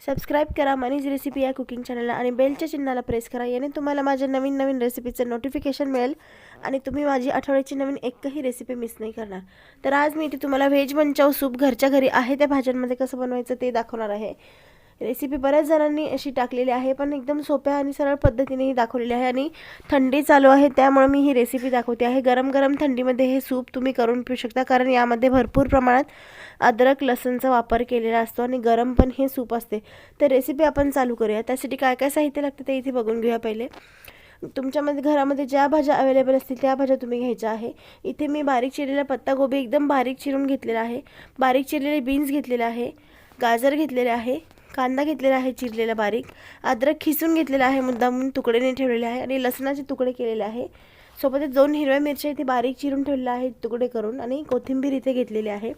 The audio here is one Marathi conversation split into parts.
सबस्क्राईब करा मनीज रेसिपी या कुकिंग चॅनलला आणि बेलच्या चिन्हाला प्रेस करा. याने तुम्हाला माझ्या नवीन नवीन रेसिपीचं नोटिफिकेशन मिळेल आणि तुम्ही माझी आठवड्याची नवीन एकही रेसिपी मिस नाही करणार. तर आज मी इथे तुम्हाला व्हेज मंचाव सूप घरच्या घरी आहे त्या भाज्यांमध्ये कसं बनवायचं ते दाखवणार आहे. रेसिपी बऱ्याच जणांनी अशी टाकलेली आहे, पण एकदम सोप्या आणि सरळ पद्धतीने दाखवलेली आहे आणि थंडी चालू आहे त्यामुळे मी ही रेसिपी दाखवते आहे. गरम गरम थंडीमध्ये हे सूप तुम्ही करून पिऊ शकता, कारण यामध्ये भरपूर प्रमाणात अद्रक लसूणचा वापर केलेला असतो आणि गरम पण हे सूप असते. तर रेसिपी आपण चालू करूया. त्यासाठी काय काय साहित्य लागते ते इथे बघून घेऊया. पहिले तुमच्यामध्ये घरामध्ये ज्या भाज्या अवेलेबल असतील त्या भाज्या तुम्ही घ्यायच्या आहे. इथे मी बारीक चिरलेला पत्तागोबी एकदम बारीक चिरून घेतलेला आहे, बारीक चिरलेले बीन्स घेतलेले आहे, गाजर घेतलेले आहे, कांदा घेतलेला आहे चिरलेला बारीक, अद्रक खिसून घेतलेला आहे, मुद्दामून तुकडेने ठेवलेले आहे आणि लसणाचे तुकडे केलेले आहे. सोबतच 2 हिरव्या मिरच्या इथे बारीक चिरून ठेवलेल्या आहेत तुकडे करून आणि कोथिंबीर इथे घेतलेली आहे.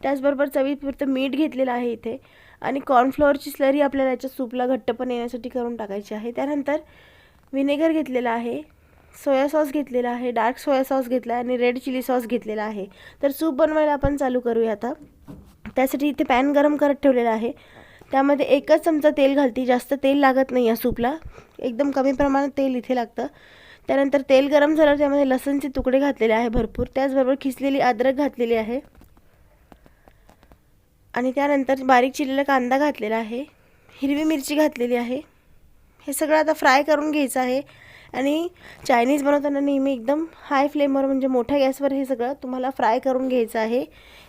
त्याचबरोबर चवीपुरतं मीठ घेतलेलं आहे इथे आणि कॉर्नफ्लॉवरची स्लरी आपल्याला याच्या सूपला घट्टपण येण्यासाठी करून टाकायची आहे. त्यानंतर व्हिनेगर घेतलेला आहे, सोया सॉस घेतलेला आहे, डार्क सोया सॉस घेतला आहे आणि रेड चिली सॉस घेतलेला आहे. तर सूप बनवायला आपण चालू करूया आता. त्यासाठी इथे पॅन गरम करत ठेवलेला आहे. त्यामध्ये 1 चमचा तेल घालते, जास्त तेल लागत नाही या सूपला, एकदम कमी प्रमाणात तेल इथे लागतं. त्यानंतर तेल गरम झाल्यावर त्यामध्ये लसूणचे तुकडे घातलेले आहे भरपूर, त्याचबरोबर खिसलेली अद्रक घातलेली आहे आणि त्यानंतर बारीक चिरलेला कांदा घातलेला आहे, हिरवी मिरची घातलेली आहे. हे सगळं आता फ्राय करून घ्यायचं आहे आणि चायनीज बनवताना नेहमी एकदम हाय फ्लेमवर म्हणजे मोठ्या गॅसवर हे सगळं तुम्हाला फ्राय करून घ्यायचं आहे.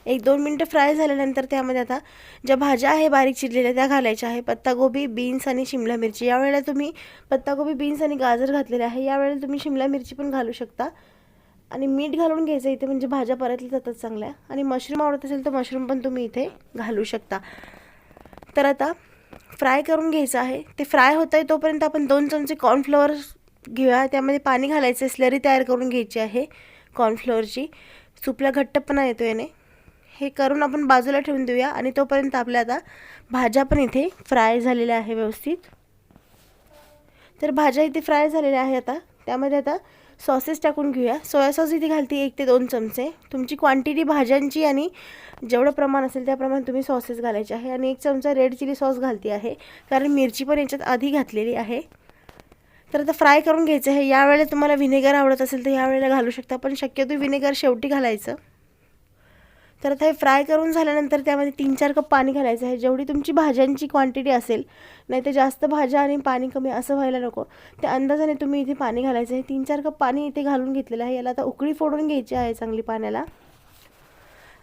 1-2 मिनटं फ्राय झाल्यानंतर त्यामध्ये आता ज्या भाज्या आहे बारीक चिरलेल्या त्या घालायच्या आहे. पत्तागोबी, बीन्स आणि शिमला मिरची. यावेळेला तुम्ही पत्तागोबी, बीन्स आणि गाजर घातलेले आहे, यावेळेला तुम्ही शिमला मिरची पण घालू शकता. आणि मीठ घालून घ्यायचं इथे म्हणजे भाज्या परतल्या जातात चांगल्या. आणि मशरूम आवडत असेल तर मशरूम पण तुम्ही इथे घालू शकता. तर आता फ्राय करून घ्यायचं आहे. ते फ्राय होतं आहे तोपर्यंत आपण 2 चमचे कॉर्नफ्लॉवर घेऊया. त्यामध्ये पाणी घालायचं, स्लरी तयार करून घ्यायची आहे कॉर्नफ्लॉवरची. सूपला घट्टपणा येतो याने. हे करून आपण बाजूला ठेवून देऊया आणि तोपर्यंत आपल्या आता भाज्या पण इथे फ्राय झालेल्या आहे व्यवस्थित. तर भाज्या इथे फ्राय झालेल्या आहे. आता त्यामध्ये आता सॉसेस टाकून घेऊया. सोया सॉस इथे घालते 1 ते 2 चमचे. तुमची क्वांटिटी भाज्यांची आणि जेवढं प्रमाण असेल त्याप्रमाणे तुम्ही सॉसेस घालायचे आहे. आणि 1 चमचा रेड चिली सॉस घालते आहे, कारण मिरची पण याच्यात आधी घातलेली आहे. तर आता फ्राय करून घ्यायचं आहे. यावेळेला तुम्हाला व्हिनेगर आवडत असेल तर यावेळेला घालू शकता, पण शक्यतो व्हिनेगर शेवटी घालायचं. तर आता हे फ्राय करून झाल्यानंतर त्यामध्ये 3-4 कप पाणी घालायचं आहे, जेवढी तुमची भाज्यांची क्वांटिटी असेल. नाही तर जास्त भाज्या आणि पाणी कमी असं व्हायला नको, त्या अंदाजाने तुम्ही इथे पाणी घालायचं आहे. 3-4 कप पाणी इथे घालून घेतलेलं आहे. याला आता उकळी फोडून घ्यायची आहे चांगली पाण्याला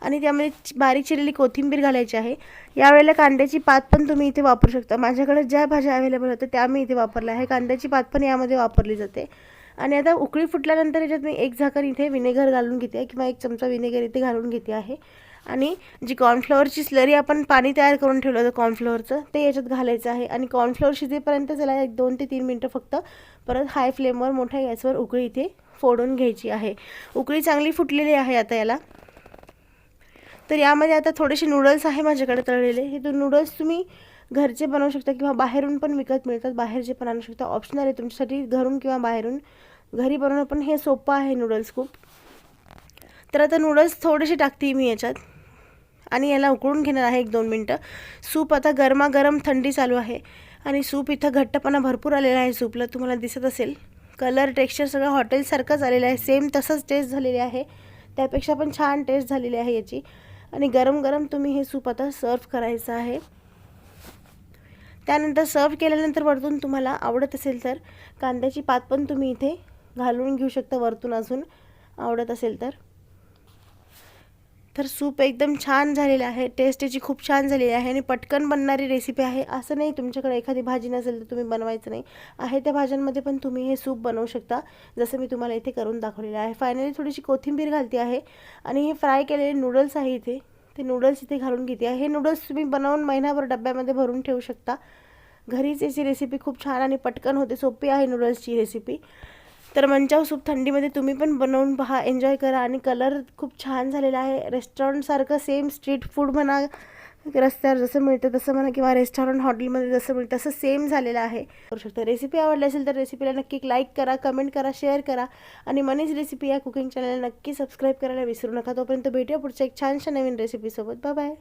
आणि त्यामध्ये बारीक चिरलेली कोथिंबीर घालायची आहे. यावेळेला कांद्याची पात पण तुम्ही इथे वापरू शकता. माझ्याकडे ज्या भाज्या अवेलेबल होत्या त्या मी इथे वापरल्या आहे. कांद्याची पात पण यामध्ये वापरली जाते. आणि आता उकळी फुटल्यानंतर याच्यात मी 1 झाकण इथे व्हिनेगर घालून घेते आहे किंवा 1 चमचा व्हिनेगर इथे घालून घेते आहे. आणि जी कॉर्नफ्लॉवरची स्लरी आपण पाणी तयार करून ठेवलं होतं कॉर्नफ्लॉवरचं, ते याच्यात घालायचं आहे. आणि कॉर्नफ्लॉवर शिजेपर्यंत त्याला 2 ते 3 मिनटं फक्त परत हाय फ्लेमवर मोठ्या गॅसवर उकळी इथे फोडून घ्यायची आहे. उकळी चांगली फुटलेली आहे आता याला. तर यामध्ये आता थोडेसे नूडल्स आहे माझ्याकडे तळलेले. हे नूडल्स तुम्ही घरचे बनवू शकता किंवा बाहेरून पण विकत मिळतात, बाहेरचे पण आणू शकता. ऑप्शनल आहे तुमच्यासाठी घरून किंवा बाहेरून. घरी बनवणं पण हे सोपं आहे नूडल्स खूप. तर आता नूडल्स थोडेसे टाकते मी याच्यात आणि याला उकळून घेणार आहे 1-2 मिनटं. सूप आता गरमागरम थंडी चालू आहे आणि सूप इथं घट्टपणा भरपूर आलेला आहे सूपला, तुम्हाला दिसत असेल. कलर टेक्स्चर सगळं हॉटेलसारखंच आलेलं आहे, सेम तसंच टेस्ट झालेली आहे, त्यापेक्षा पण छान टेस्ट झालेली आहे याची. आणि गरम गरम तुम्ही हे सूप आता सर्व करायचं आहे. त्यानंतर सर्व केल्यानंतर वरतून तुम्हाला आवडत असेल तर कांद्याची पात पण तुम्ही इथे घालून घेऊ शकता वरतून, अजून आवडत असेल तर. तर सूप एकदम छान झालेलं आहे, टेस्ट याची खूप छान झालेली आहे आणि पटकन बनणारी रेसिपी आहे. असं नाही तुमच्याकडे एखादी भाजी नसेल तर तुम्ही बनवायचं नाही, आहे त्या भाज्यांमध्ये पण तुम्ही हे सूप बनवू शकता, जसं मी तुम्हाला इथे करून दाखवलेलं आहे. फायनली थोडीशी कोथिंबीर घालते आहे आणि हे फ्राय केलेले नूडल्स आहे इथे, ते नूडल्स इथे घालून घेते आहे. हे नूडल्स तुम्ही बनवून महिनाभर डब्यामध्ये भरून ठेवू शकता. घरीच याची रेसिपी खूप छान आणि पटकन होते, सोपी आहे नूडल्सची रेसिपी. तर मंचाव सूप थंडीमध्ये तुम्ही पण बनवून पहा, एन्जॉय करा. आणि कलर खूप छान झालेला आहे, रेस्टॉरंटसारखं सेम स्ट्रीट फूड म्हणा, रस्त्यावर जसं मिळतं तसं म्हणा किंवा रेस्टॉरंट हॉटेलमध्ये जसं मिळतं तसं सेम झालेलं आहे, करू शकता. रेसिपी आवडली असेल तर रेसिपीला नक्की लाईक करा, कमेंट करा, शेअर करा आणि मनीज रेसिपी या कुकिंग चॅनलला नक्की सबस्क्राईब करायला विसरू नका. तोपर्यंत भेटूया पुढच्या एक छानशा नवीन रेसिपीसोबत. Bye bye.